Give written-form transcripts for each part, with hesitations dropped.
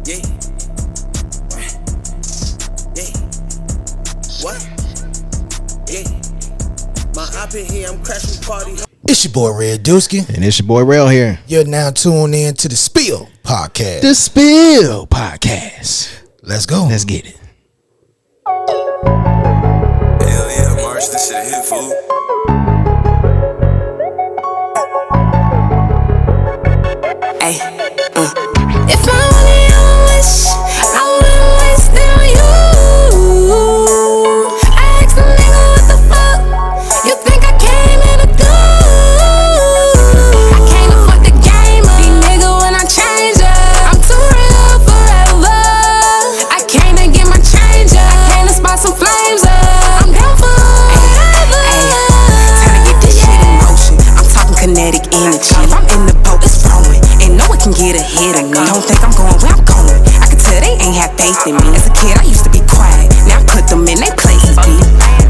Yeah. Yeah. What? Yeah. My op in here, I'm crashing party. It's your boy Red Dusky. And it's your boy Rell here. You're now tuned in to the Spill Podcast. The Spill Podcast. Let's go. Let's get it. Hell yeah, March, this shit hit, fool. Ay, If I only had a wish, I wouldn't waste it on you. I asked a nigga what the fuck, you think I came in to do? I came to fuck the game up, these nigga when I change up. I'm too real forever. I came to get my change up, I came to spot some flames up. I'm down for forever. Time to get this shit in motion, I'm talking kinetic energy. If I'm in the boat, it's flowing. No one can get ahead of me. Don't think I'm going where I'm going. I can tell they ain't have faith in me. As a kid, I used to be quiet. Now I put them in their places, B.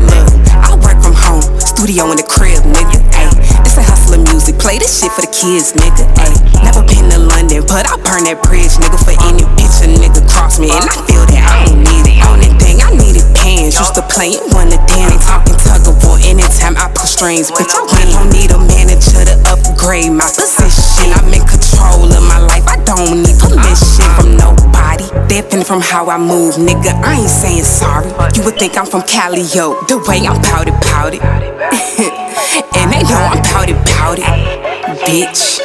Look, I work from home, studio in the crib, nigga. Ayy, this a hustler music. Play this shit for the kids, nigga. Ayy, never been to London, but I burn that bridge, nigga. For any bitch a nigga cross me, and I feel that I don't need it. Only thing I needed pants. Used to play it one to damn. They talking tug of war anytime I pull strings. Bitch, I went don't need a manager to upgrade my position. I'm in control of my life, I don't need permission from nobody. Different from how I move, nigga, I ain't saying sorry. You would think I'm from Cali, yo, the way I'm pouted. And they know I'm pouted, bitch.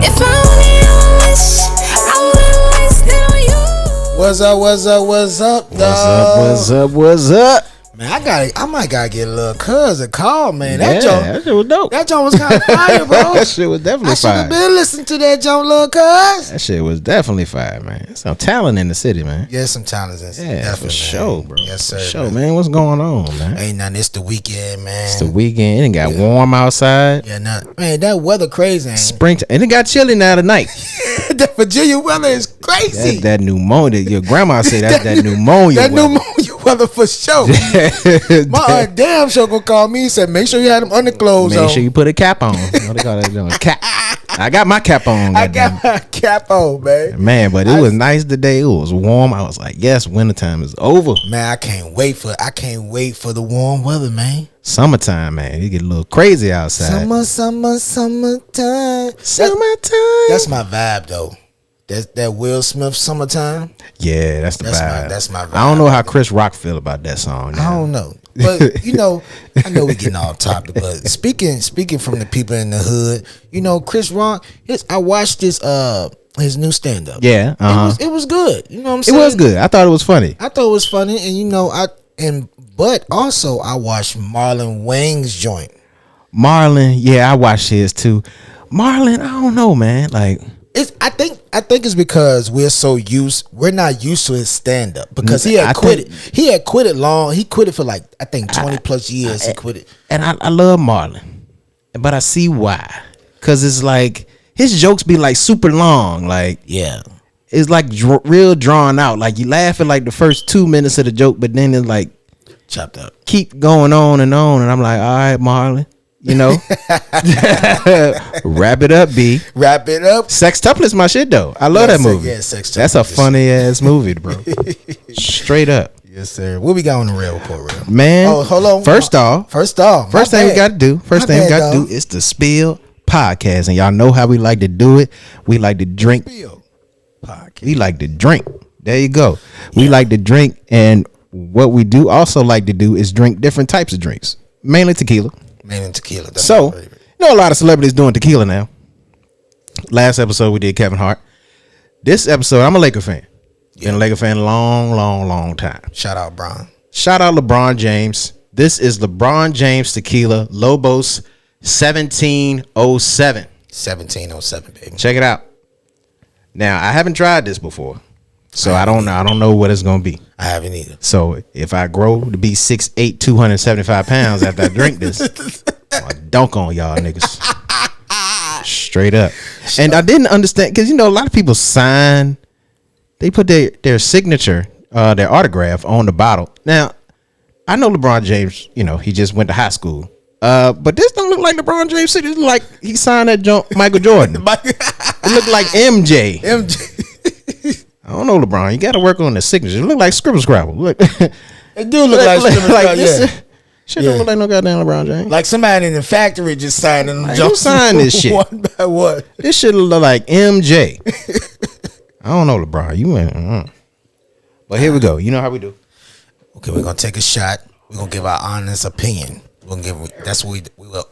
If I only had a wish, I wouldn't waste it on you. What's up, dog? What's up? Man, I might gotta get a little cuz a call, man. That shit was dope. That joint was kind of fire, bro. That shit was definitely I should fire. have been listening to that joint, little cuz. That shit was definitely fire, man. There's some talent in the city, man. Yeah, some talents. Yeah, definitely, for sure, bro. Yes, sir. For sure, man. What's going on, man? Ain't nothing. It's the weekend, man. It's the weekend. It ain't got warm outside. Yeah, man, that weather crazy. Ain't Springtime. And it got chilly now tonight. That Virginia weather is crazy. That pneumonia. Your grandma said that's that pneumonia. That weather. pneumonia weather for sure. My aunt damn sure gonna call me and said, make sure you had them underclothes on. Make sure you put a cap on. What they call that? Cap. I got my cap on. I got my cap on, man. Man, but it was nice today. It was warm. I was like, yes, wintertime is over. Man, I can't wait for the warm weather, man. Summertime, man. It get a little crazy outside. Summertime. Summertime. That's my vibe though. That Will Smith Summertime. Yeah, that's the vibe. That's my vibe. I don't know how Chris Rock feel about that song. I don't know. But I know we getting off topic. But speaking from the people in the hood, Chris Rock. I watched his new stand up. Yeah, it was good. You know what I'm saying? It was good. I thought it was funny. And but also I watched Marlon Wayne's joint. Marlon, yeah, I watched his too. Marlon, I don't know, man. Like, I think it's because we're not used to his stand up because he had quit it. He had quit it long. He quit it for like I think 20 plus years. He quit it. And I love Marlon, but I see why. Cause it's like his jokes be like super long. Like, yeah, it's like real drawn out. Like you laugh at like the first 2 minutes of the joke, but then it's like chopped up. Keep going on, and I'm like, all right, Marlon. Wrap it up, B. Wrap it up. Sextuplet's my shit though. I love that movie. Yeah, Sextuplet. That's a funny ass movie, bro. Straight up. Yes, sir. What we got on the Rell Report, Rell? Man. Oh, hold on. First off. First thing we got to do is the Spill Podcast, and y'all know how we like to do it. We like to drink. Spill Podcast. We like to drink. There you go. We like to drink, and what we do also like to do is drink different types of drinks, mainly tequila. So, a lot of celebrities doing tequila now. Last episode we did Kevin Hart. This episode, I'm a Laker fan. Been a Laker fan a long time. Shout out LeBron James. This is LeBron James Tequila Lobos 1707. 1707, baby. Check it out. Now, I haven't tried this before, so I don't know what it's gonna be. I haven't either. So if I grow to be 6'8", 275 pounds after I drink this, I dunk on y'all niggas. Straight up. And I didn't understand, because a lot of people sign, they put their signature, their autograph on the bottle. Now, I know LeBron James, he just went to high school. But this don't look like LeBron James. It look like he signed that Michael Jordan. It looked like MJ. I don't know, LeBron. You got to work on the signature. It look like scribble scrabble. Look, It do look like this. Shit don't look like no goddamn LeBron James. Like somebody in the factory just signing them. Who signed this shit? One by one. This shit look like MJ. I don't know, LeBron. You went. But here we go. You know how we do. Okay, we're gonna take a shot. We're gonna give our honest opinion. We're gonna give. That's what we will.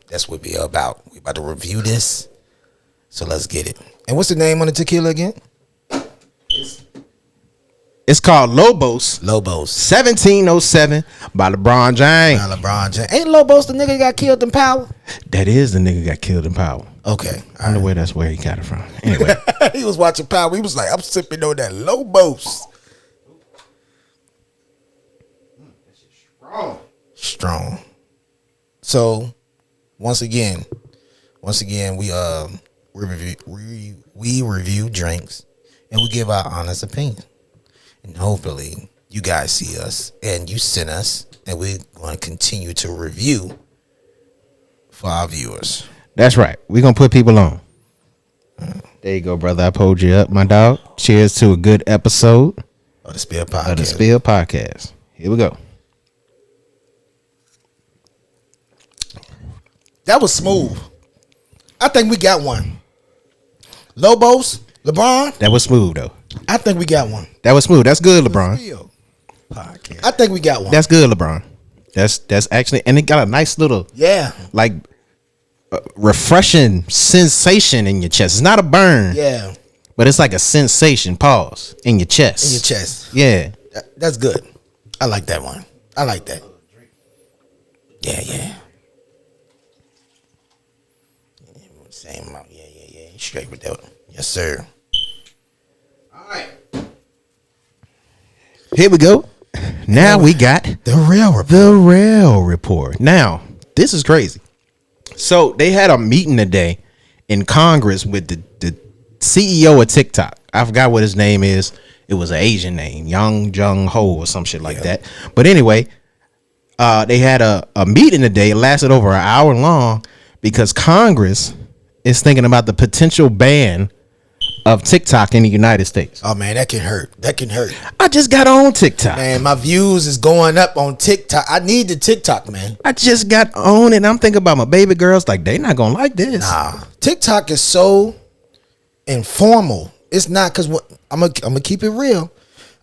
That's what we about. We about to review this. So let's get it. And what's the name on the tequila again? It's called Lobos. Lobos. 1707 by LeBron James. LeBron James. Ain't Lobos the nigga that got killed in Power? That is the nigga got killed in Power. Okay. I know where that's where he got it from. Anyway. He was watching Power. He was like, I'm sipping on that Lobos. Strong. So, once again, we review drinks and we give our honest opinion. And hopefully you guys see us and you send us, and we're going to continue to review for our viewers. That's right. We're going to put people on. There you go, brother. I pulled you up, my dog. Cheers to a good episode of the Spill Podcast. Here we go. That was smooth. I think we got one. Lobos, LeBron. That was smooth, though. I think we got one. That was smooth. That's good, LeBron. I think we got one. That's good, LeBron. That's actually, and it got a nice little, like refreshing sensation in your chest. It's not a burn, but it's like a sensation. Pause in your chest. In your chest. Yeah, that's good. I like that one. I like that. Yeah. Same amount. Yeah. Straight with that. Yes, sir. All right. Here we go. Now we got the Rell Report. The Rell Report. Now, this is crazy. So they had a meeting today in Congress with the CEO of TikTok. I forgot what his name is. It was an Asian name, Yang Jung Ho or some shit like that. But anyway, they had a meeting today. It lasted over an hour long because Congress is thinking about the potential ban of TikTok in the United States. Oh man, that can hurt. I just got on TikTok. Man, my views is going up on TikTok. I need the TikTok, man. I just got on it. And I'm thinking about my baby girls. Like, they not gonna like this. Nah, TikTok is so informal. It's not, because I'm gonna keep it real.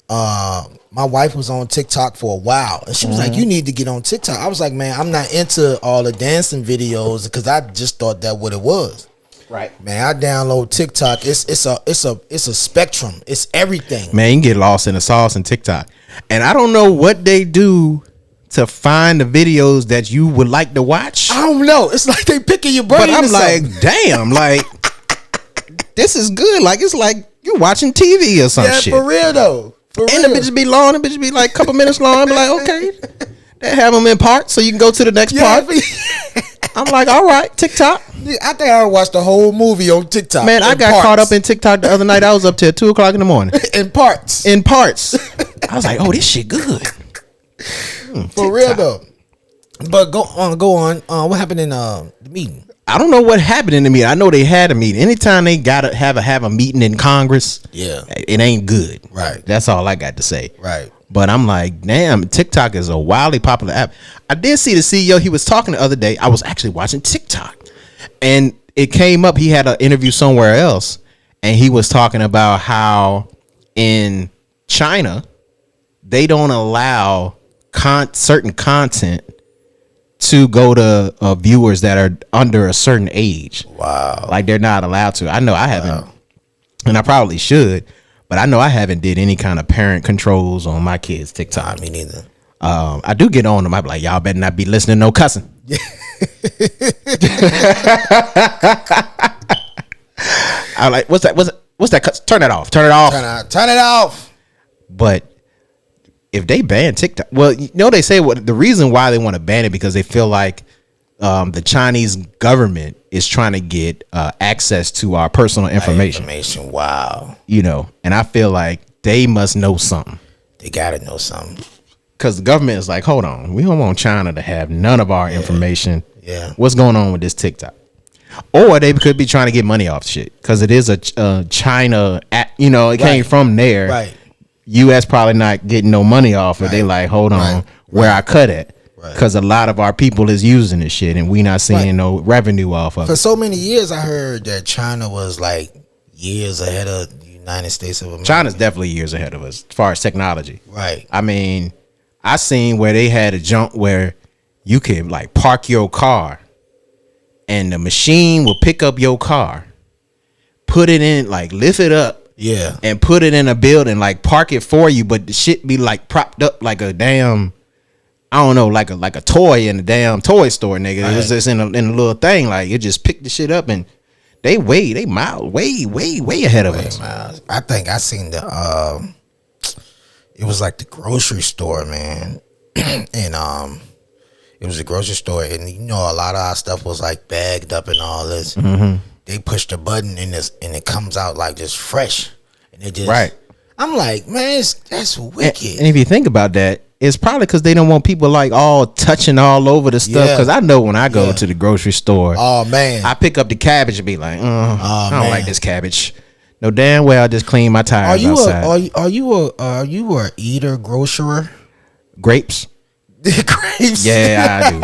My wife was on TikTok for a while, and she was like, "You need to get on TikTok." I was like, "Man, I'm not into all the dancing videos," because I just thought that what it was. Right, man. I download TikTok. It's a spectrum. It's everything. Man, you can get lost in the sauce in TikTok, and I don't know what they do to find the videos that you would like to watch. I don't know. It's like they picking your brain. But I'm like, damn, like this is good. Like, it's like you watching TV or some shit. Yeah, for real though. And the bitches be long. The bitches be like a couple minutes long. I'm like, okay. They have them in parts so you can go to the next part. I'm like, all right, TikTok. I think I watched the whole movie on TikTok. Man, I got caught up in TikTok the other night. I was up till 2:00 in the morning. In parts. I was like, oh, this shit good. For real though. But go on. What happened in the meeting? I don't know what happened in the meeting. I know they had a meeting. Anytime they gotta have a meeting in Congress, it ain't good. Right. That's all I got to say. Right. But I'm like, damn, TikTok is a wildly popular app. I did see the CEO. He was talking the other day. I was actually watching TikTok, and it came up. He had an interview somewhere else, and he was talking about how in China they don't allow certain content to go to viewers that are under a certain age. Wow. Like, they're not allowed to. I know I haven't, and I probably should, but I know I haven't did any kind of parent controls on my kids' TikTok. Me neither. I do get on them. I be like, y'all better not be listening to no cussing. I'm like, what's that? Turn it off. Turn it off. But if they ban TikTok, well, you know, they say the reason why they want to ban it because they feel like the Chinese government is trying to get access to our personal information. Wow. You know, and I feel like they must know something. They gotta know something. Because the government is like, hold on, we don't want China to have none of our information. Yeah. What's going on with this TikTok? Or they could be trying to get money off shit because it is a China, it came from there. Right. U.S. probably not getting no money off it. They like, hold on, where I cut at. Because a lot of our people is using this shit and we not seeing no revenue off of For it. so many years, I heard that China was like years ahead of the United States of America. China's definitely years ahead of us as far as technology. Right. I mean, I seen where they had a junk where you could like park your car and the machine will pick up your car, put it in, like lift it up. Yeah. And put it in a building, like park it for you, but the shit be like propped up like a damn, I don't know, like a toy in a damn toy store, nigga. It was just in a little thing, like it just picked the shit up and they way ahead of us. Miles. I think I seen the it was like the grocery store, man. And it was a grocery store, and a lot of our stuff was like bagged up and all this. Mm-hmm. They push the button and it comes out like just fresh, and it just right. I'm like, man, that's wicked. And if you think about that, it's probably because they don't want people like all touching all over the stuff. Because I know when I go to the grocery store, oh man, I pick up the cabbage and be like, I don't like this cabbage. No damn well I just clean my tires outside. Are you a eater, grocerer? Grapes. Grapes. Yeah,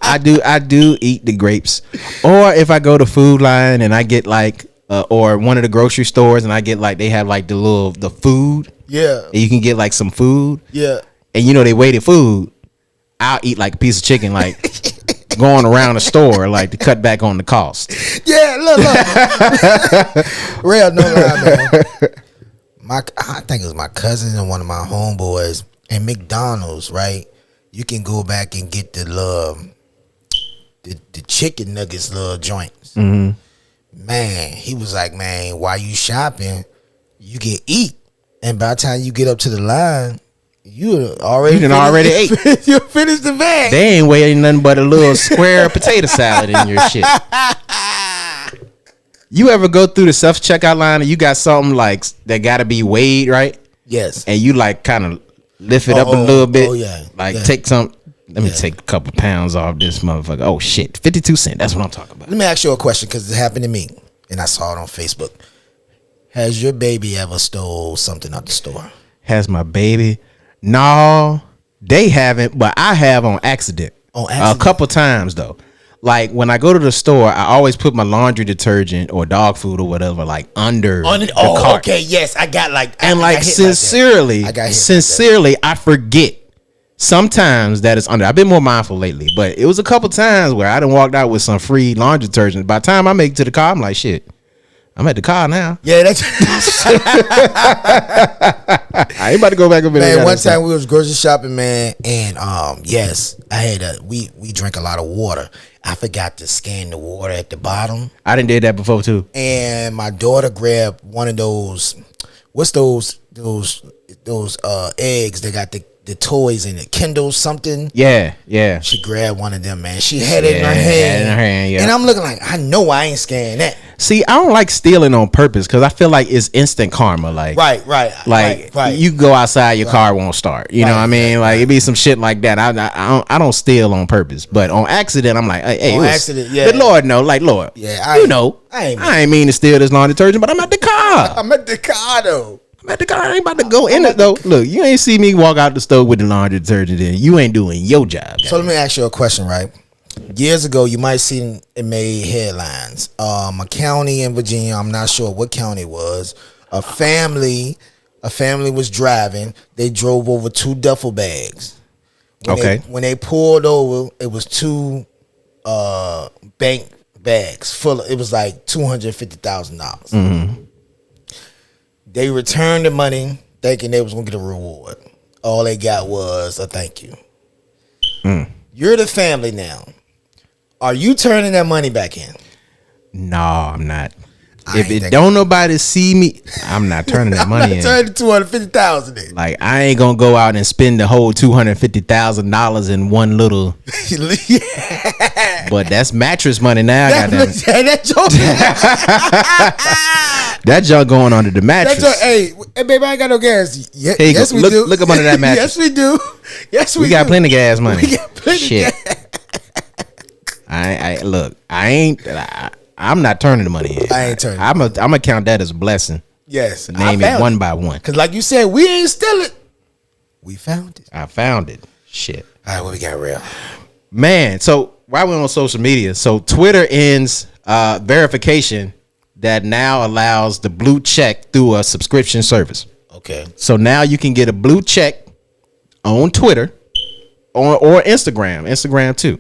I do. I do eat the grapes. Or if I go to Food Line and I get like, or one of the grocery stores and I get like, they have like the food. Yeah. And you can get like some food. Yeah. And they weighted food. I'll eat like a piece of chicken, like going around the store, like to cut back on the cost. Yeah, look. Real, no lie, man. I think it was my cousin and one of my homeboys in McDonald's, right? You can go back and get the chicken nuggets little joints. Mm-hmm. Man, he was like, man, while you shopping, you can eat. And by the time you get up to the line, you already ate. You finished the bag. They ain't weighing nothing but a little square potato salad in your shit. You ever go through the self checkout line and you got something like that got to be weighed, right? Yes. And you like kind of lift it up a little bit. Oh yeah. Like take some. Let me take a couple pounds off this motherfucker. Oh shit, 52 cents. That's what I'm talking about. Let me ask you a question because it happened to me and I saw it on Facebook. Has your baby ever stole something out the store? Has my baby? No, they haven't, but I have on accident. On accident? A couple times though. Like when I go to the store, I always put my laundry detergent or dog food or whatever like under the cart. Okay, yes, I got like and I like sincerely, I forget. Sometimes that is under. I've been more mindful lately, but it was a couple times where I done walked out with some free laundry detergent. By the time I make it to the car, I'm like, shit, I'm at the car now. Yeah, that's I ain't about to go back up in there. Man, one time we was grocery shopping, man, and yes, I had we drank a lot of water. I forgot to scan the water at the bottom. I done did that before too. And my daughter grabbed one of those. What's those eggs that got the toys in it? Kindle something. Yeah. She grabbed one of them, man. She had it in her hand. Yeah. And I'm looking like, I know I ain't scanning that. See, I don't like stealing on purpose because I feel like it's instant karma. Like, right. You go outside, your car won't start. You know what I mean? Like, it be some shit like that. I don't steal on purpose, but on accident, I'm like, hey, on accident, yeah. The Lord know, like, Lord, yeah, I ain't mean to steal this laundry detergent, but I'm at the car. I'm at the car though. I ain't about to go in it though. Look, you ain't see me walk out the store with the laundry detergent in. You ain't doing your job. So let me ask you a question, right? Years ago, you might see it made headlines. A county in Virginia, I'm not sure what county it was. A family was driving. They drove over 2 duffel bags. When they pulled over, it was 2 bank bags full. It was like $250,000. Mm-hmm. They returned the money thinking they was gonna get a reward. All they got was a thank you. You're the family now. Are you turning that money back in? No, I'm not. If it don't nobody see me, I'm not turning that money in. Turning $250,000 in. Like I ain't gonna go out and spend the whole $250,000 in one little. Yeah. But that's mattress money now. That junk going under the mattress. Hey, baby, I ain't got no gas. Yes, we do. Look up under that mattress. Yes, we do. Yes, we got plenty of gas money. We got plenty of gas. I look. I'm not turning the money in. I ain't turning. I'm gonna count that as a blessing. Yes, Name it one by one. Cause like you said, we ain't steal it. We found it. I found it. Shit. All right, what we got, Rell? Man, so while we're on social media, so Twitter ends verification that now allows the blue check through a subscription service. Okay. So now you can get a blue check on Twitter or Instagram too.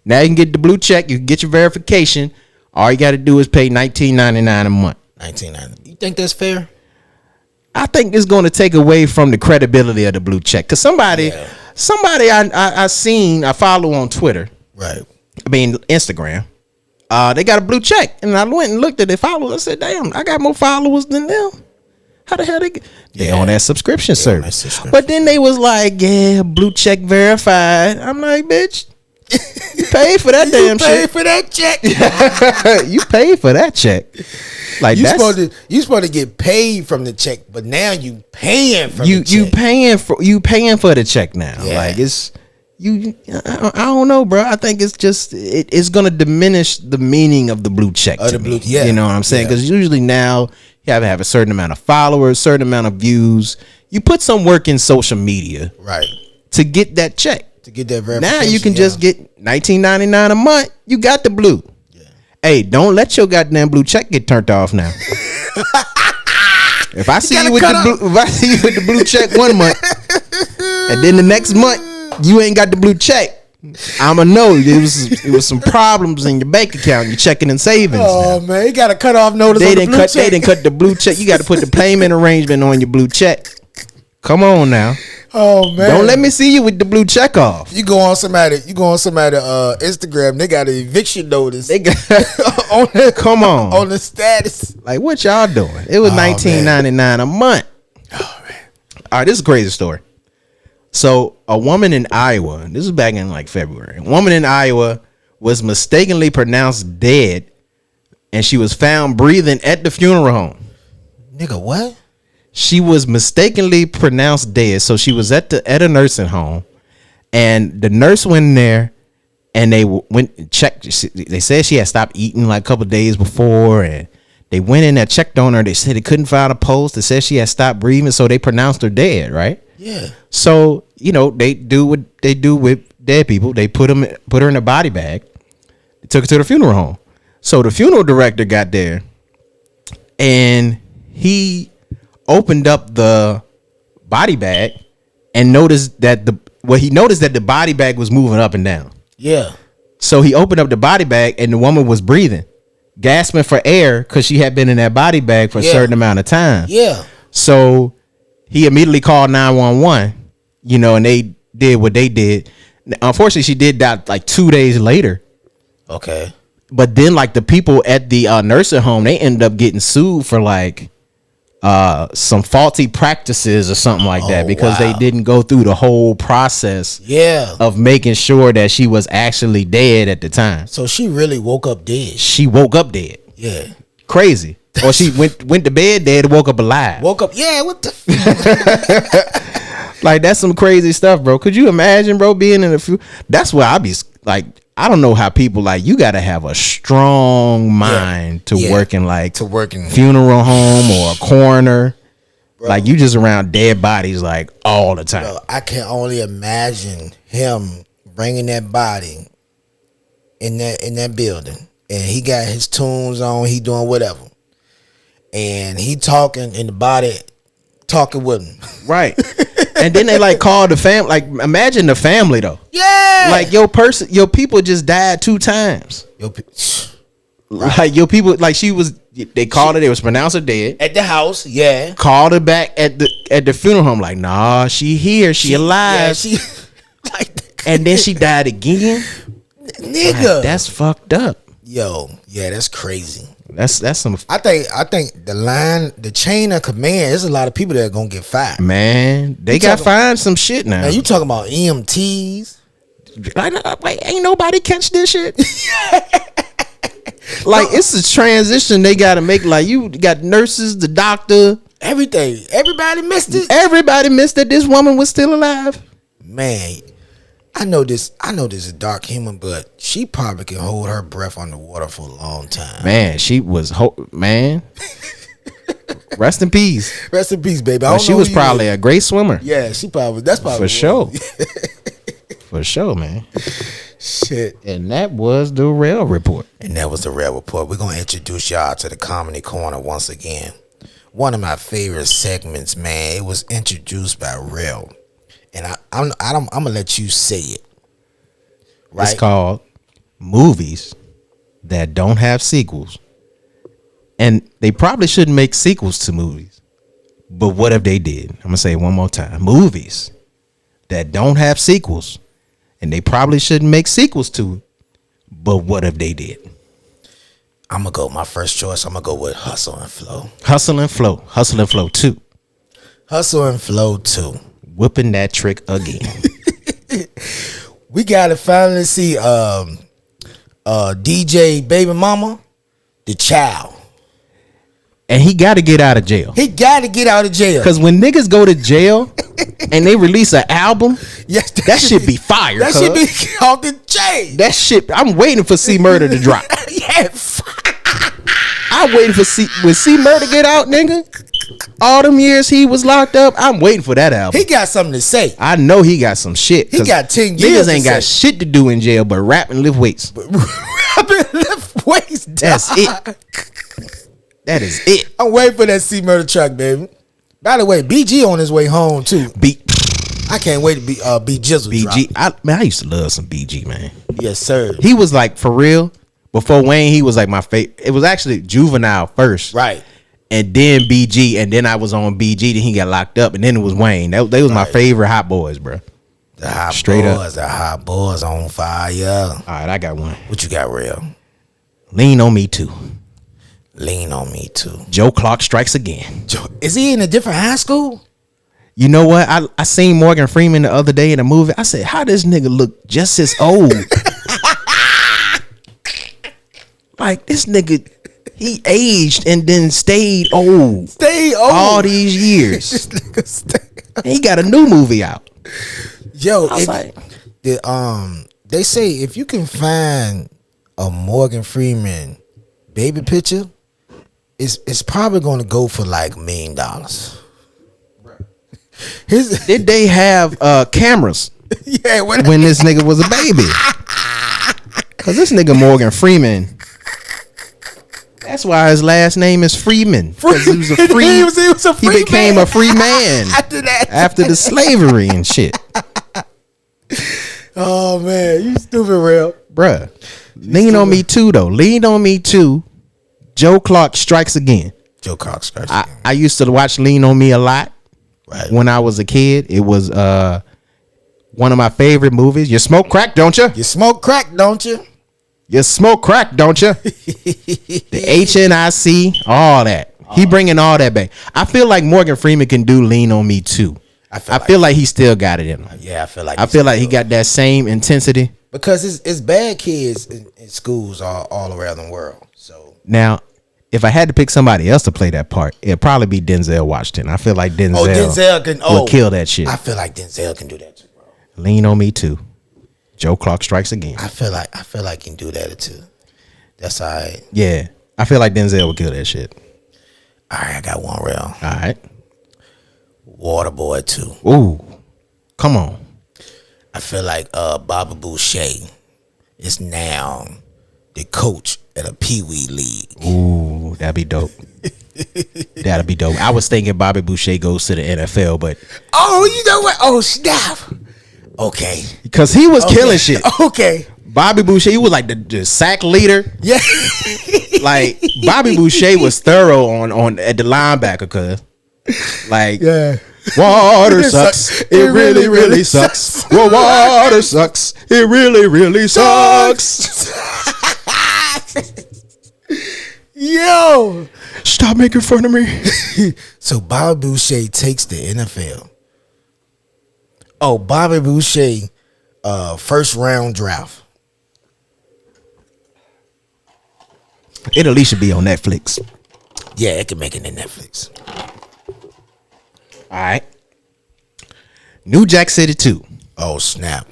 Now you can get the blue check. You can get your verification. All you got to do is pay $19.99 a month. $19.99. You think that's fair? I think it's going to take away from the credibility of the blue check. Cause somebody I follow on Twitter. Right. I mean Instagram. They got a blue check, and I went and looked at their followers. I said, "Damn, I got more followers than them. How the hell they on that subscription service?" But then they was like, "Yeah, blue check verified." I'm like, "Bitch, you paid for that damn shit. You paid for that check. You paid for that check. Like you supposed to get paid from the check, but now you paying for the check. You paying for the check now. Yeah. Like it's you. I don't know, bro. I think it's just it's gonna diminish the meaning of the blue check. To me. You know what I'm saying? Because usually now you have to have a certain amount of followers, certain amount of views. You put some work in social media, right, to get that check. To get that verification. Now you can just get $19.99 a month. You got the blue. Yeah. Hey, don't let your goddamn blue check get turned off now. If I see you with the blue check 1 month, and then the next month you ain't got the blue check, I'ma know it was some problems in your bank account, your checking and savings. Oh now. Man, you got a cut off notice. They didn't cut the blue check. You got to put the payment arrangement on your blue check. Come on now. Oh man! Don't let me see you with the blue check off. You go on somebody Instagram. They got an eviction notice. They got come on the status. Like what y'all doing? It was $19.99 a month. Oh man! All right, this is a crazy story. So a woman in Iowa. This is back in like February. A woman in Iowa was mistakenly pronounced dead, and she was found breathing at the funeral home. Nigga, what? She was mistakenly pronounced dead. So she was at a nursing home, and the nurse went in there, and they went and checked. They said she had stopped eating like a couple of days before, and they went in there, checked on her. They said they couldn't find a pulse. They said she had stopped breathing, so they pronounced her dead. Right? Yeah. So they do what they do with dead people. They put her in a body bag. They took her to the funeral home. So the funeral director got there, and he opened up the body bag and noticed that the body bag was moving up and down. Yeah. So he opened up the body bag, and the woman was breathing, gasping for air because she had been in that body bag for a certain amount of time. Yeah. So he immediately called 911, and they did what they did. Unfortunately, she did die like 2 days later. Okay. But then like the people at the nursing home, they ended up getting sued for like some faulty practices or something like that, because they didn't go through the whole process of making sure that she was actually dead at the time. So she really woke up dead. She woke up dead. Yeah. Crazy. Or she went to bed dead and woke up alive. Woke up. Yeah. What the? Like that's some crazy stuff, bro. Could you imagine, bro, being in a few? That's where I be like, I don't know how people like. You got to have a strong mind to work in funeral home or a coroner. Bro, like you just around dead bodies like all the time. Bro, I can only imagine him bringing that body in that building, and he got his tunes on. He doing whatever, and he talking, and the body talking with him. Right. And then they like call the family. Like imagine the family though. Yeah. Like your people just died 2 times. Like your people, like they called her. They was pronounced her dead at the house. Yeah. Called her back at the funeral home. Like nah, she here. She alive. Yeah, and then she died again. Nigga, like, that's fucked up. Yo, yeah, that's crazy. That's some. I think the chain of command. There's a lot of people that are gonna get fired. Man, they got fined some shit now. Now you talking about EMTs? Like, ain't nobody catch this shit. Like it's a transition they got to make. Like you got nurses, the doctor, everything. Everybody missed it. Everybody missed that this woman was still alive. Man, I know this is dark humor, but she probably can hold her breath underwater for a long time. Man, she was man. Rest in peace. Rest in peace, baby. But she was probably a great swimmer. Yeah, she probably. That's probably for sure. For sure, man. Shit. And that was the Rell Report. And that was the Rell Report. We're gonna introduce y'all to the Comedy Corner once again. One of my favorite segments, man. It was introduced by Rell, and I'm gonna let you say it. Right? It's called Movies That Don't Have Sequels. And they probably shouldn't make sequels to movies. But what if they did? I'm going to say it one more time. Movies that don't have sequels. And they probably shouldn't make sequels to it. But what if they did? I'm going to go. My first choice, I'm going to go with Hustle and Flow. Hustle and Flow. Hustle and Flow 2. Hustle and Flow 2. Whipping that trick again. We got to finally see DJ Baby Mama, the child. And he got to get out of jail. He got to get out of jail. Because when niggas go to jail and they release an album, yes, that shit be fire. That should be off the chain. That shit, I'm waiting for C Murder to drop. Yeah. I'm waiting for when C Murder get out, nigga. All them years he was locked up, I'm waiting for that album. He got something to say. I know he got some shit. He got 10 years. Niggas ain't got shit to do in jail but rap and lift weights. Rap and lift weights. That's it. That is it. I'm waiting for that C Murder track, baby. By the way, BG on his way home too. I can't wait to be Jizzle. BG, I used to love some BG, man. Yes, sir. He was like, for real, before Wayne, he was like my favorite. It was actually Juvenile first. Right. And then BG, and then I was on BG, then he got locked up, and then it was Wayne. They was my favorite hot boys, bro. The hot Straight boys, up. the hot boys on fire. All right, I got one. What you got, Rell? Lean on Me Too. Lean on Me Too. Joe Clark Strikes Again. Is he in a different high school? You know what? I seen Morgan Freeman the other day in a movie. I said, how this nigga look just as old? Like, this nigga, he aged and then stayed old. Stayed old. All these years. This nigga stayed. He got a new movie out. Yo, I was like, they say if you can find a Morgan Freeman baby picture, it's probably going to go for like $1 million. Did they have cameras? Yeah, when this nigga was a baby? Cause this nigga Morgan Freeman, that's why his last name is Freeman. Cause he was a free. he was a free He became man. a free man After that. after the slavery and shit. Oh man, you stupid, Rell. Bruh. Lean on Me Too though. Lean on Me Too. Joe Clark Strikes Again. Joe Clark Strikes Again. I used to watch Lean on Me a lot. Right. When I was a kid. It was one of my favorite movies. You smoke crack, don't you? You smoke crack, don't you? You smoke crack, don't you? The HNIC, all that. He bringing all that back. I feel like Morgan Freeman can do Lean on Me Too. I feel like he still got it in him. Yeah, I feel like he got that same intensity. Because it's bad kids in schools all around the world. So now, if I had to pick somebody else to play that part, it'd probably be Denzel Washington. I feel like Denzel would kill that shit. I feel like Denzel can do that too, bro. Lean on Me Too. Joe Clark Strikes Again. I feel like he can do that too. That's all right. Yeah, I feel like Denzel would kill that shit. All right, I got one, Rell. All right. Waterboy 2. Ooh, come on. I feel like Bobby Boucher is now the coach at a Pee Wee league. Ooh, that'd be dope. That'd be dope. I was thinking Bobby Boucher goes to the NFL, but you know what? Oh, snap. Okay. Because he was killing shit. Okay. Bobby Boucher, he was like the sack leader. Yeah. Like Bobby Boucher was thorough on at the linebacker, cuz. Like, yeah. Water sucks. It really, really sucks. Well, water sucks. It really, really sucks. Yo. Stop making fun of me. So Bobby Boucher takes the NFL. Oh, Bobby Boucher, first round draft. It at least should be on Netflix. Yeah, it can make it in Netflix. All right. New Jack City 2. Oh, snap.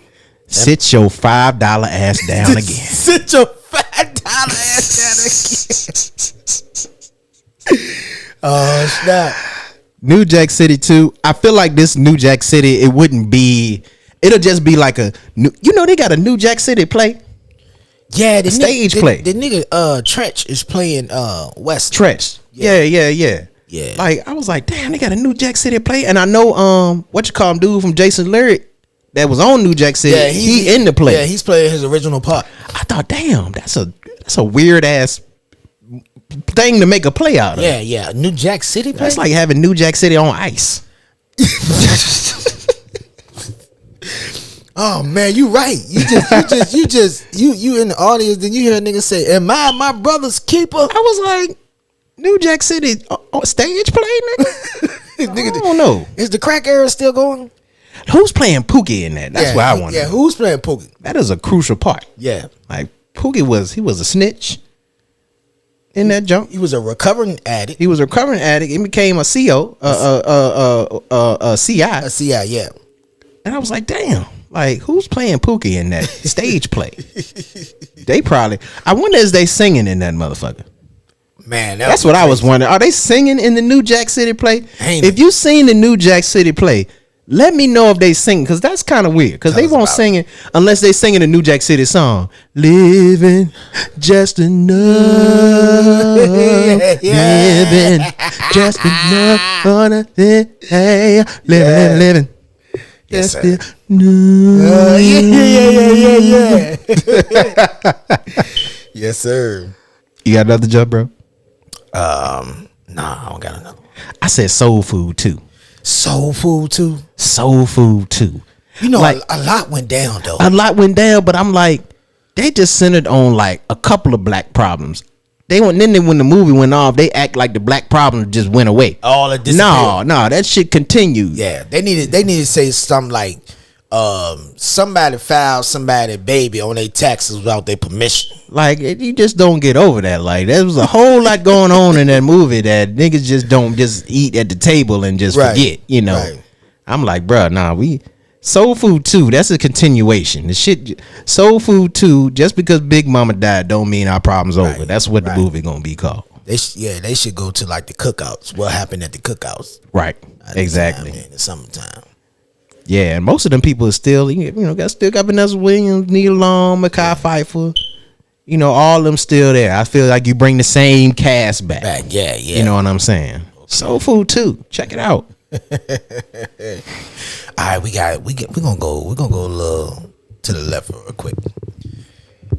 Sit your $5 ass down again. Sit your $5 ass down again. Oh snap! New Jack City 2. I feel like this New Jack City, it wouldn't be. It'll just be like a new. You know they got a New Jack City play. Yeah, the stage play. The nigga Trench is playing West. Trench. Yeah. Yeah. Like I was like, damn, they got a New Jack City play, and I know what you call him, dude from Jason Lyric that was on New Jack City. Yeah, he in the play. Yeah, he's playing his original part. I thought, damn, that's a weird ass thing to make a play out of. Yeah. New Jack City play. That's like having New Jack City on ice. Oh man, you right. You in the audience, then you hear a nigga say, "Am I my brother's keeper?" I was like, New Jack City stage play, nigga. I don't know. Is the crack era still going? Who's playing Pookie in that? That's what I want. Yeah, who's playing Pookie? That is a crucial part. Yeah, like Pookie was a snitch in that jump. He was a recovering addict. He became a CO, a CI. A CI, yeah. And I was like, damn. Like, who's playing Pookie in that stage play? They probably. I wonder is they singing in that motherfucker. Man, that's what I was wondering. Are they singing in the New Jack City play? Ain't if you seen the New Jack City play, let me know if they sing, because that's kind of weird. Because they won't sing it unless they singing the New Jack City song. Living just enough. Living just enough on a thing. Hey, living. Yes, sir. Yeah. Yes, sir. You got another job, bro? Nah, I don't got another one. I said soul food too. Soul food too. Soul food too. You know, like, a lot went down though. A lot went down, but I'm like, they just centered on like a couple of black problems. When the movie went off, they act like the black problem just went away. All it disappeared. No, that shit continued. Yeah, they needed to say something like, somebody filed somebody's baby on their taxes without their permission. Like, you just don't get over that. Like, there was a whole lot going on in that movie that niggas just don't just eat at the table and just forget. You know, I'm like, bro, Soul Food 2, that's a continuation. The shit, Soul Food 2, just because Big Mama died don't mean our problem's over. That's what the movie gonna be called. They should go to like the cookouts. What happened at the cookouts? Right, exactly. In the summertime. Yeah, and most of them people are still, got Vanessa Williams, Neil Long, Mekhi Phifer. You know, all of them still there. I feel like you bring the same cast back. Yeah. You know what I'm saying? Okay. Soul Food 2, check it out. All right, we're gonna go a little to the left real quick. All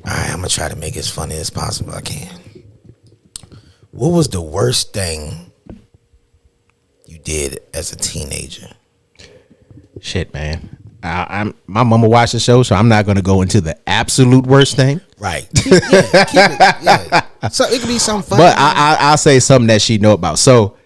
right, I'm gonna try to make it as funny as possible. I can. What was the worst thing you did as a teenager? Shit, man. My mama watched the show, so I'm not gonna go into the absolute worst thing. Right. Keep it. So it could be something funny. But I'll say something that she know about. So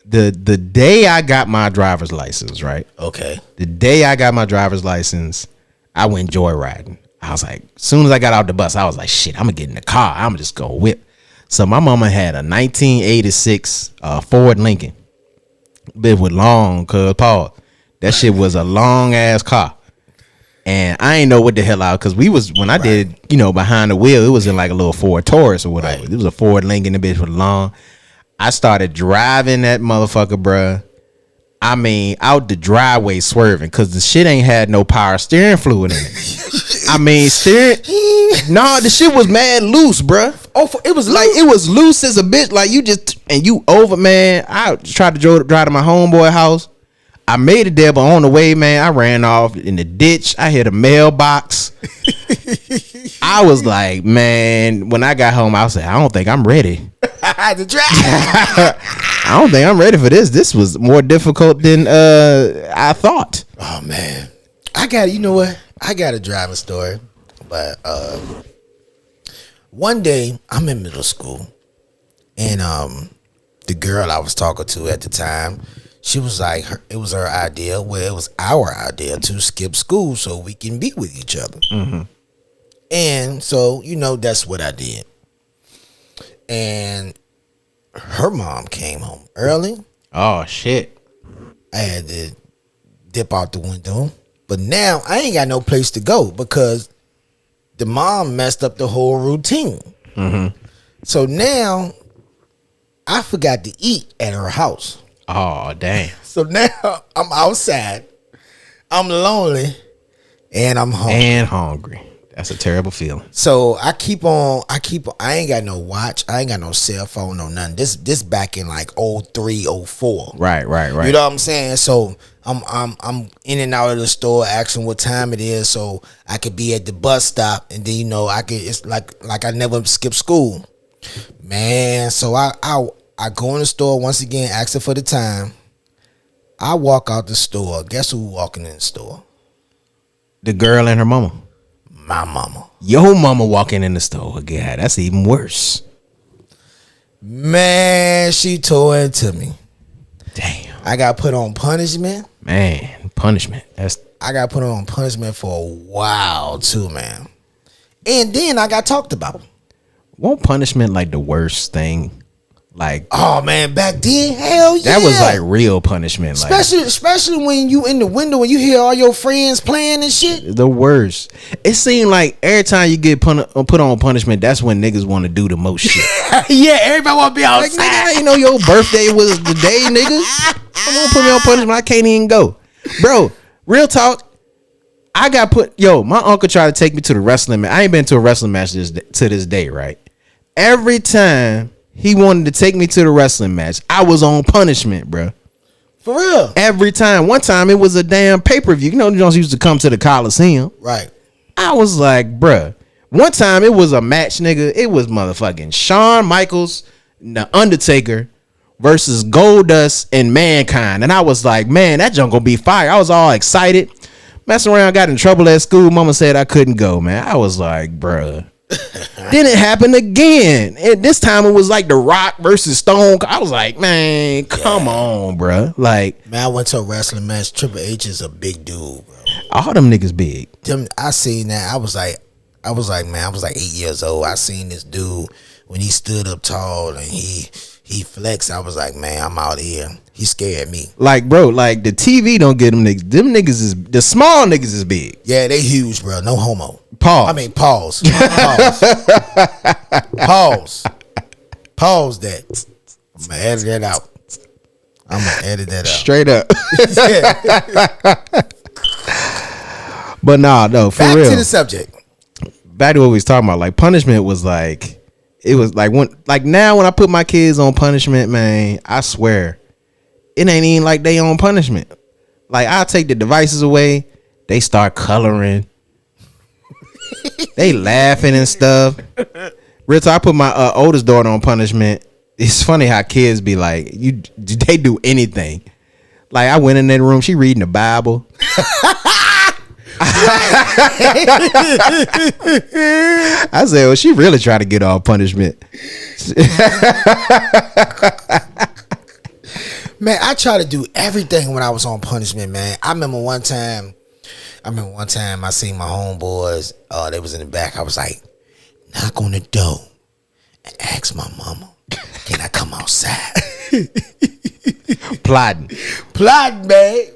the day I got my driver's license, right? Okay. The day I got my driver's license, I went joyriding. I was like, as soon as I got out the bus, I was like, shit, I'm gonna get in the car. I'm just gonna whip. So my mama had a 1986 Ford Lincoln. Bit with long, Paul. That shit was a long ass car. And I ain't know what the hell because when I did, behind the wheel, it was in like a little Ford Taurus or whatever. Right. It was a Ford Lincoln, the bitch was long. I started driving that motherfucker, bruh. I mean, out the driveway swerving because the shit ain't had no power steering fluid in it. I mean, the shit was mad loose, bruh. Oh, it was like loose? It was loose as a bitch. Like you over, man. I tried to drive to my homeboy house. I made it there, but on the way, man, I ran off in the ditch. I hit a mailbox. I was like, man, when I got home, I was like, I don't think I'm ready. To drive. I don't think I'm ready for this. This was more difficult than I thought. Oh man, I got a driving story, but one day I'm in middle school, and the girl I was talking to at the time, she was like, it was her idea. Well, it was our idea to skip school so we can be with each other. Mm-hmm. And so, that's what I did. And her mom came home early. Oh, shit. I had to dip out the window. But now I ain't got no place to go because the mom messed up the whole routine. So now I forgot to eat at her house. Oh, damn. So now I'm outside. I'm lonely and I'm hungry. And hungry. That's a terrible feeling. So I keep on. I ain't got no watch. I ain't got no cell phone, no nothing. This back in like 03, 04. Right. You know what I'm saying? So I'm in and out of the store asking what time it is so I could be at the bus stop and then it's like I never skip school. Man, so I go in the store once again asking for the time. I walk out the store. Guess who walking in the store? The girl and her mama. My mama. Your mama walking in the store. God, that's even worse. Man, she tore into me. Damn. I got put on punishment. Man, punishment. I got put on punishment for a while too, man. And then I got talked about. Won't punishment like the worst thing? Like, oh man, back then, hell yeah. That was like real punishment. Especially when you in the window and you hear all your friends playing and shit. The worst. It seemed like every time you get put on punishment, that's when niggas want to do the most shit. Yeah, everybody want to be outside. Like, nigga, I ain't know your birthday was the day, nigga. Come on, put me on punishment. I can't even go. Bro, real talk. My uncle tried to take me to the wrestling match. I ain't been to a wrestling match to this day, right? Every time he wanted to take me to the wrestling match, I was on punishment, bro. For real? Every time. One time it was a damn pay-per-view. You know, Jones used to come to the Coliseum. Right. I was like, bruh. One time it was a match, nigga. It was motherfucking Shawn Michaels, The Undertaker versus Goldust and Mankind. And I was like, man, that junk gonna be fire. I was all excited. Messing around, got in trouble at school. Mama said I couldn't go, man. I was like, bruh. Then it happened again. And this time it was like The Rock versus Stone. I was like, man, come on, bruh. Like, man, I went to a wrestling match. Triple H is a big dude, bro. All them niggas big. I seen that. I was like, man, I was like 8 years old. I seen this dude when he stood up tall and he flexed. I was like, man, I'm out of here. He scared me. Like, bro, like the TV don't get them niggas. Them niggas is the small niggas is big. Yeah, they huge, bro. No homo. Pause. I mean, pause. Pause that. I'm gonna edit that out. Straight up. But no, for Back real. to the subject. Back to what we was talking about. Like, punishment was like, it was like now when I put my kids on punishment, man, I swear, it ain't even like they on punishment. Like, I'll take the devices away, they start coloring. They laughing and stuff. Real talk, I put my oldest daughter on punishment. It's funny how kids be like, they do anything. Like, I went in that room, she reading the Bible. I said, well, she really trying to get off punishment. Man, I try to do everything when I was on punishment, man. I remember one time I seen my homeboys. They was in the back. I was like, knock on the door and ask my mama, can I come outside? Plotting, man.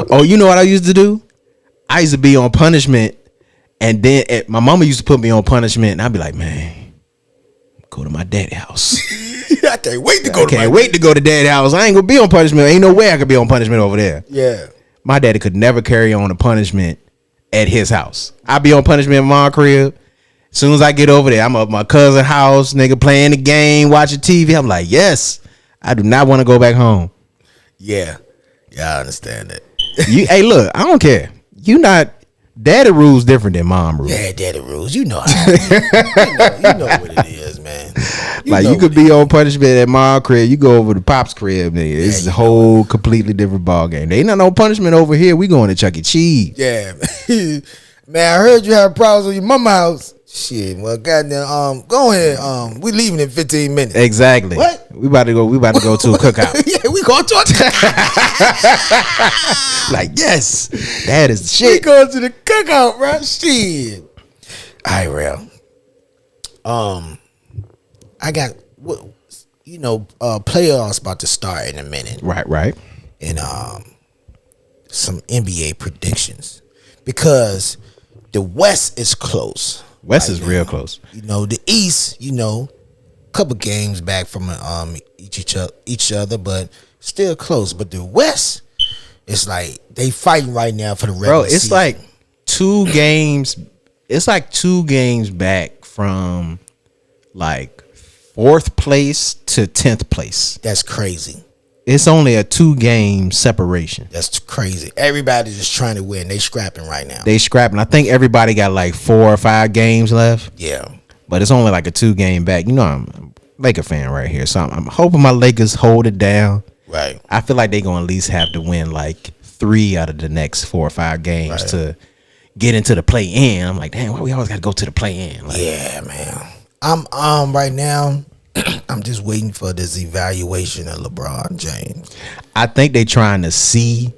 Oh, you know what I used to do? I used to be on punishment, and then my mama used to put me on punishment, and I'd be like, man, go to my daddy's house. I can't wait to go to daddy's house. I ain't gonna be on punishment. Ain't no way I could be on punishment over there. Yeah. My daddy could never carry on a punishment at his house. I be on punishment at my crib. As soon as I get over there, I'm at my cousin's house, nigga, playing the game, watching TV. I'm like, yes, I do not want to go back home. Yeah, I understand that. Hey, look, I don't care. Daddy rules different than mom rules. Yeah, daddy rules. You know how it is. You know what it is, man. You could be on punishment at my crib. You go over to Pop's crib, nigga. It's a whole completely different ball game. They ain't no punishment over here. We going to Chuck E. Cheese. Yeah. Man, I heard you have problems with your mama house. Shit, well, goddamn, go ahead. We leaving in 15 minutes. Exactly. What? We about to go to a cookout. Yeah, we going to a cookout. Like, yes, that is the shit. We going to the cookout, bro. Shit. All right, Rell. I got playoffs about to start in a minute. Right. And some NBA predictions. because the West is close. West right is now. real close. The East, couple games back from each other, but still close. But the West, it's like they fighting right now for the regular Bro, it's season. like 2 games. It's like 2 games back from like 4th place to 10th place. That's crazy. It's only a 2-game separation. That's crazy. Everybody's just trying to win. They scrapping right now. They scrapping. I think everybody got like 4 or 5 games left. Yeah. But it's only like a 2-game back. I'm a Laker fan right here, so I'm hoping my Lakers hold it down. Right. I feel like they're gonna at least have to win like 3 out of the next 4 or 5 games Right. to get into the play in. I'm like, damn, why we always got to go to the play in? Like, Yeah, man. I'm right now. I'm just waiting for this evaluation of LeBron James. I think they trying to see,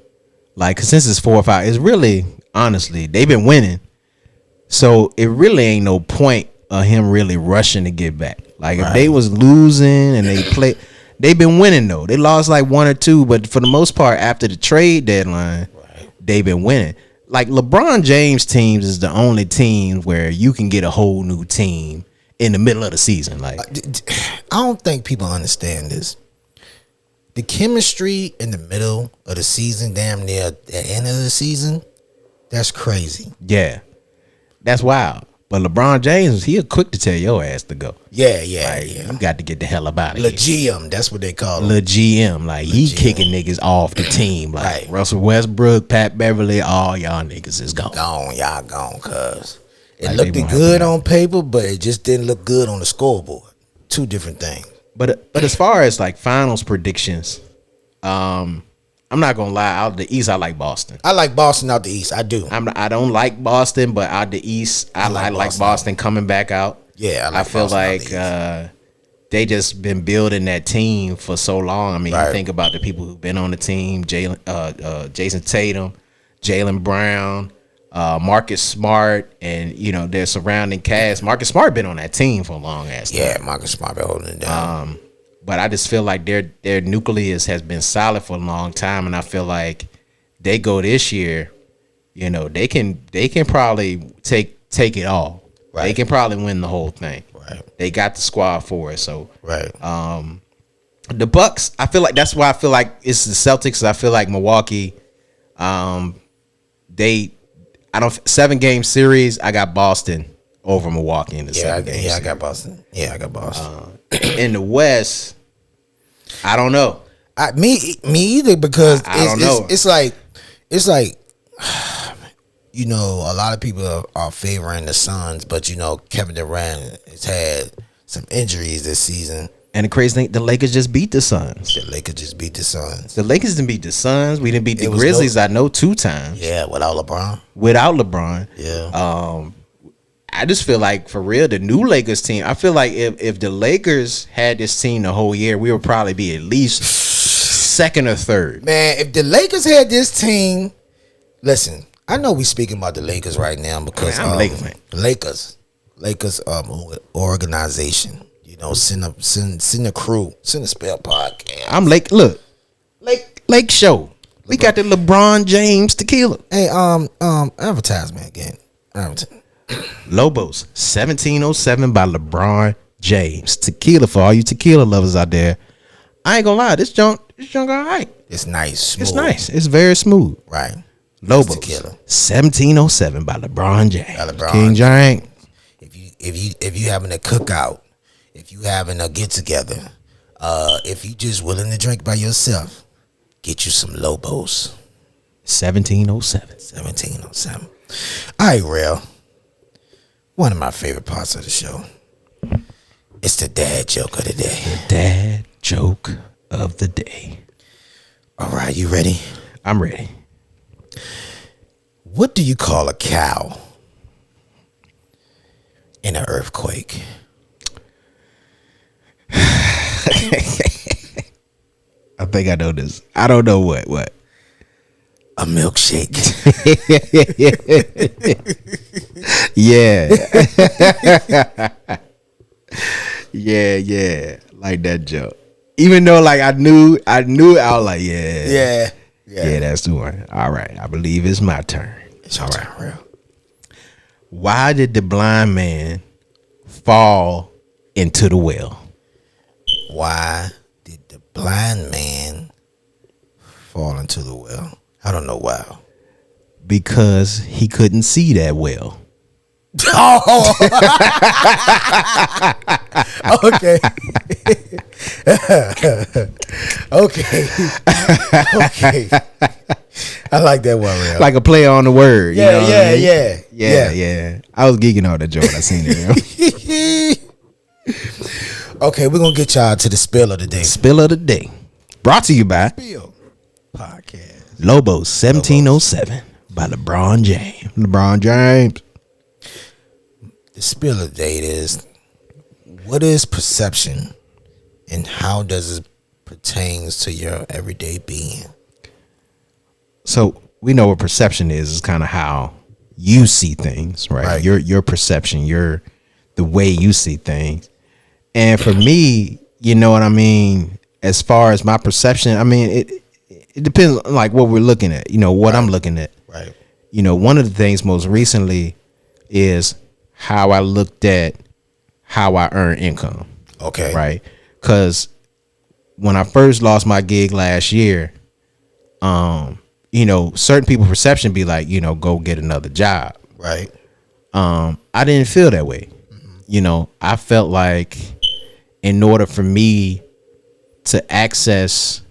like, 'cause since it's 4 or 5, it's really, honestly, they've been winning, so it really ain't no point of him really rushing to get back. Like, if they was losing and they've been winning though. They lost like 1 or 2, but for the most part, after the trade deadline, they've been winning. Like, LeBron James teams is the only team where you can get a whole new team in the middle of the season. Like, I don't think people understand this. The chemistry in the middle of the season, damn near the end of the season, that's crazy. yeah, that's wild. But LeBron James, he quick to tell your ass to go. Yeah. You got to get the hell up out of Le here. GM, that's what they call him. Le GM, like, he GM. kicking niggas off the team. Like, Right. Russell Westbrook, Pat Beverly, all y'all niggas is gone. Gone, y'all gone, cuz. It Like, looked they won't good help on paper, but it just didn't look good on the scoreboard. 2 different things. But as far as like finals predictions, I'm not gonna lie. Out of the East, I like Boston. I like Boston out the East. I do. I don't like Boston, but out the East, I like Boston coming back out. Yeah, I feel Boston out like the East. they just been building that team for so long. I mean, Right. you think about the people who've been on the team: Jason Tatum, Jaylen Brown, Marcus Smart, and their surrounding cast. Marcus Smart been on that team for a long ass time. Yeah, Marcus Smart been holding it down. But I just feel like their nucleus has been solid for a long time, and I feel like they go this year, they can probably take it all. Right. They can probably win the whole thing. Right. They got the squad for it. So Right. the Bucks, I feel like that's why I feel like it's the Celtics. I feel like Milwaukee, 7-game series. I got Boston over Milwaukee in the 7-game series. I got Boston. Yeah, I got Boston. In the West, I don't know. Me either, because I don't know. It's like a lot of people are favoring the Suns, but Kevin Durant has had some injuries this season. And the crazy thing, the Lakers just beat the Suns. The Lakers just beat the Suns. The Lakers didn't beat the Suns. We didn't beat the It was Grizzlies. I know 2 times Yeah, without LeBron. without LeBron. Yeah. I just feel like, for real, the new Lakers team, I feel like if the Lakers had this team the whole year, we would probably be at least 2nd or 3rd. Man, if the Lakers had this team, listen, I know we speaking about the Lakers right now because I'm a Laker fan. Lakers organization. Send a crew, send a spell podcast. I'm Lake Show. We got the LeBron James Tequila. Hey, advertisement again. Lobos 1707 by LeBron James. Tequila for all you tequila lovers out there. I ain't gonna lie, this junk all right. It's nice, smooth. It's nice. It's very smooth. Right. Lobos Tequila. 1707 by LeBron James. By LeBron King Giant. If you having a cookout, if you having a get together, if you just willing to drink by yourself, get you some Lobos. 1707. 1707. All right, Rell. One of my favorite parts of the show. It's the dad joke of the day. Dad joke of the day. All right, you ready? I'm ready. What do you call a cow in an earthquake? I think I know this. I don't know what. A milkshake. Yeah. Yeah. Like that joke. Even though I knew I was like, yeah, that's the one. All right. I believe it's my turn. It's your time, Rell. Why did the blind man fall into the well? Why did the blind man fall into the well? I don't know why. Because he couldn't see that well. Oh, okay. Okay. I like that one, Rell. Like a play on the word. Yeah, you know what I mean? yeah. Yeah. I was geeking on that joke. I seen it. Okay, we're gonna get y'all to the spill of the day. Spill of the day. Brought to you by Spill podcast. Lobos 1707 by LeBron James. LeBron James. The spill of the day is, what is perception and how does it pertains to your everyday being? So we know what perception is. It's kind of how you see things, right? Your perception, the way you see things. And for me, you know what I mean, as far as my perception, I mean, it depends on like what we're looking at, you know, what I'm looking at. Right. You know, one of the things most recently is how I looked at how I earn income. Okay. Right. Because when I first lost my gig last year, you know, certain people's perception be like, you know, go get another job. Right. I didn't feel that way. Mm-hmm. You know, I felt like in order for me to access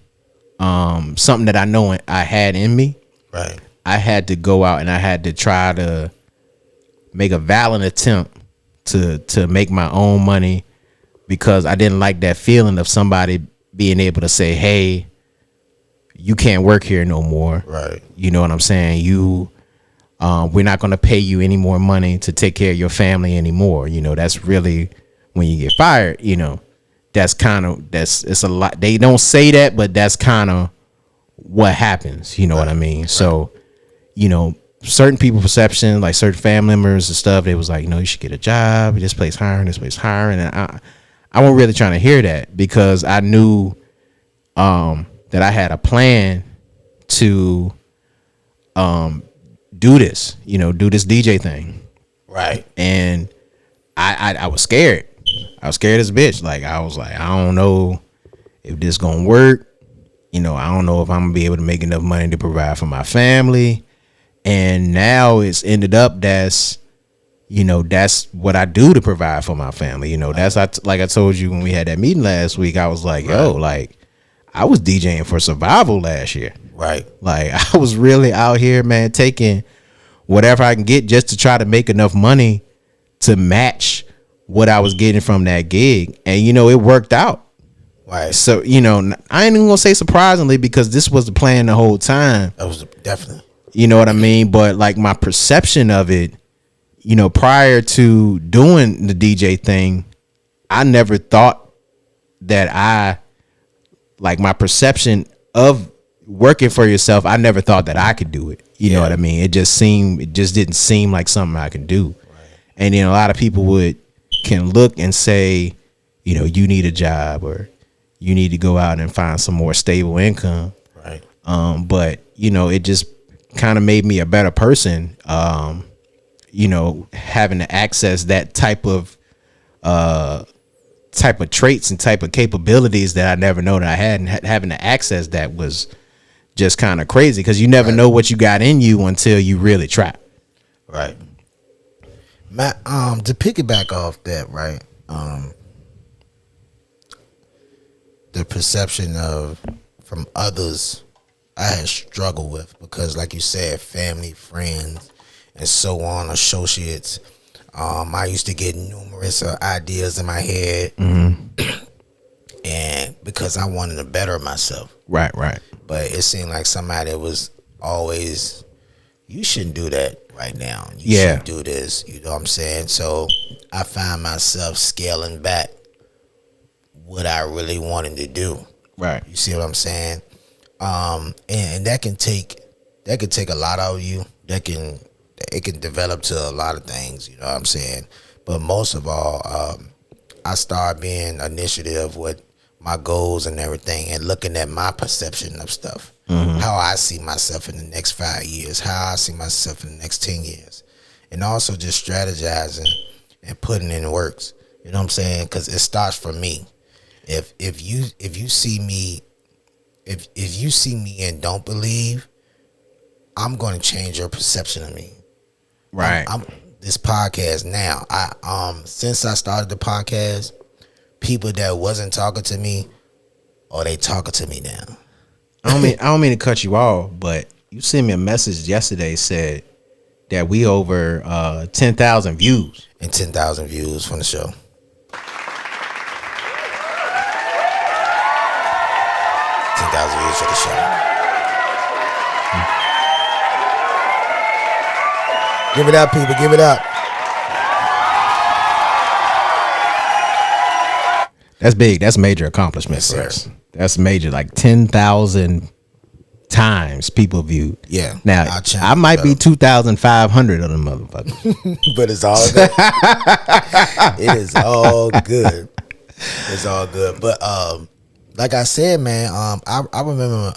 something that I know I had in me, right, I had to go out and I had to try to make a valiant attempt to make my own money, because I didn't like that feeling of somebody being able to say, hey, you can't work here no more. Right. You know what I'm saying? We're not going to pay you any more money to take care of your family anymore. You know, that's really when you get fired, you know, it's a lot. They don't say that, but that's kind of what happens. You know what I mean? Right. So, you know, certain people perception, like certain family members and stuff, they was like, you know, you should get a job. This place hiring. And I wasn't really trying to hear that, because I knew that I had a plan to do this, you know, do this DJ thing. Right. And I was scared. I was scared as a bitch. Like, I was like, I don't know if this gonna work. You know, I don't know if I'm gonna be able to make enough money to provide for my family. And now it's ended up that's what I do to provide for my family. You know, that's like I told you when we had that meeting last week, I was like, yo, like, I was DJing for survival last year. Right. Like, I was really out here, man, taking whatever I can get just to try to make enough money to match what I was getting from that gig. And, you know, it worked out. Right. So, you know, I ain't even gonna say surprisingly, because this was the plan the whole time. That was definitely. You know what I mean? But like, my perception of it, you know, prior to doing the DJ thing, I never thought that my perception of working for yourself, I never thought that I could do it. You know what I mean? It just didn't seem like something I could do. Right. And then a lot of people can look and say, you know, you need a job, or you need to go out and find some more stable income. Right. But, you know, it just kind of made me a better person. You know, having to access that type of traits and type of capabilities that I never know that I had, and having to access that was just kind of crazy, because you never know what you got in you until you really try. Right. Matt, to piggyback off that, right? The perception from others, I had struggled with, because like you said, family, friends, and so on, associates. I used to get numerous ideas in my head, and because I wanted to better myself. Right. But it seemed like somebody was always, you shouldn't do that right now. You should do this. You know what I'm saying? So I find myself scaling back what I really wanted to do. Right. You see what I'm saying? And that can take a lot out of you. It can develop to a lot of things, you know what I'm saying? But most of all, I started being initiative with my goals and everything, and looking at my perception of stuff. how I see myself in the next 5 years, how I see myself in the next 10 years, and also just strategizing and putting in works. You know what I'm saying? Because it starts from me. If you see me, if you see me and don't believe, I'm going to change your perception of me. Right. I'm this podcast now. Since I started the podcast, people that wasn't talking to me, they talking to me now. I don't mean to cut you off, but you sent me a message yesterday said that we over 10,000 views. And 10,000 views from the show. 10,000 views for the show. Give it up, people. Give it up. That's big. That's a major accomplishment Yes, for sir. us. That's major. Like 10,000 times people viewed. Yeah. Now I'll change I might be better. 2,500 of them motherfuckers. But it's all good. It is all good. It's all good. But like I said, man, I remember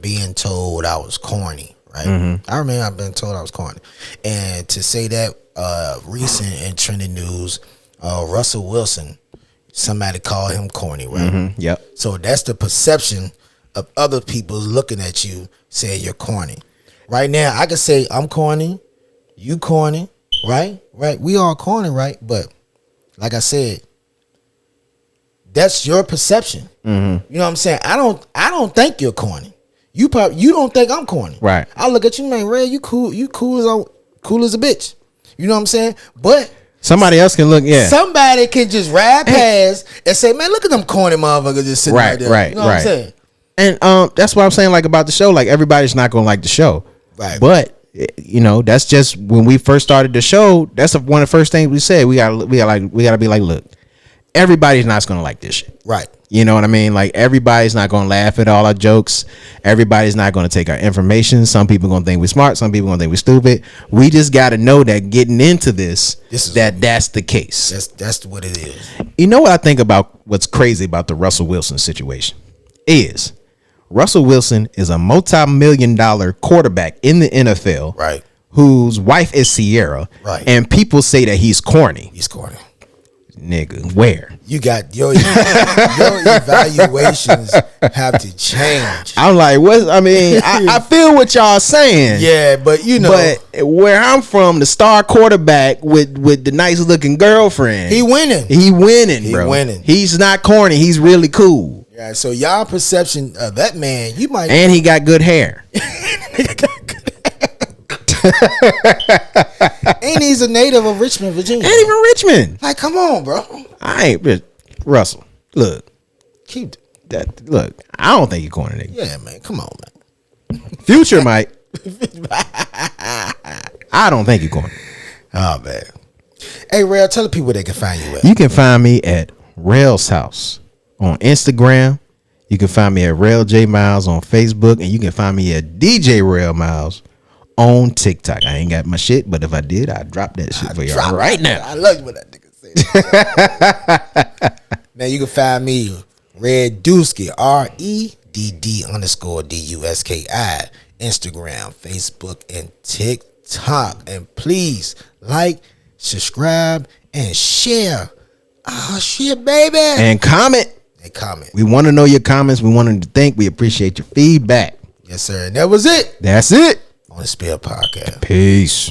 being told I was corny, right? I remember I've been told I was corny. And to say that recent and trending news, Russell Wilson, somebody called him corny, right? Yep. So that's the perception of other people looking at you saying you're corny. Right now, I can say I'm corny, you corny, right? Right? We all corny, right? But like I said, that's your perception. You know what I'm saying? I don't think you're corny. You don't think I'm corny. Right. I look at you, man, Redd, you cool as a bitch. You know what I'm saying? But Somebody else can look. Yeah. somebody can just ride past and say, man, look at them corny motherfuckers just sitting right there. Right. You know what I'm saying? And that's what I'm saying. Like about the show. Like everybody's not gonna like the show. Right. But you know, that's just when we first started the show. That's one of the first things we said. We gotta be like, look, everybody's not gonna like this shit. Right. You know what I mean? Like everybody's not gonna laugh at all our jokes. Everybody's not gonna take our information. Some people gonna think we're smart. Some people gonna think we're stupid. We just gotta know that getting into that's the case. That's what it is. You know what I think about what's crazy about the Russell Wilson situation is Russell Wilson is a multi-million-dollar quarterback in the NFL, Right. whose wife is Sierra, Right. and people say that he's corny. He's corny. Nigga, where? You got your evaluations have to change. I'm like, what? I mean, I feel what y'all saying. Yeah, but you know, But where I'm from, the star quarterback with the nice looking girlfriend, he winning. He winning, He bro. winning. He's not corny. He's really cool, Yeah, so y'all perception of that man, you might. and he got good hair. And he's a native of Richmond, Virginia. And even Richmond. Like, come on, bro. I ain't Russell. Look, Keep. that. Look, I don't think you're corny, nigga. Yeah, man. Come on, man. Future might. I don't think you're corny. Oh man. Hey, Rell, tell the people where they can find you at. You can find me at Rell's house on Instagram. You can find me at Rell J Miles on Facebook, and you can find me at DJ Rell Miles on TikTok. I ain't got my shit, but if I did, I'd drop that shit for y'all right now. I love what that nigga said. Now you can find me Redd Dusky, REDD_DUSKI, Instagram, Facebook, and TikTok. And please like, subscribe, and share. Oh shit, baby. And comment. And comment. We want to know your comments. We want to think. We appreciate your feedback. Yes, sir. And that was it That's it. on the Spill Podcast. Peace.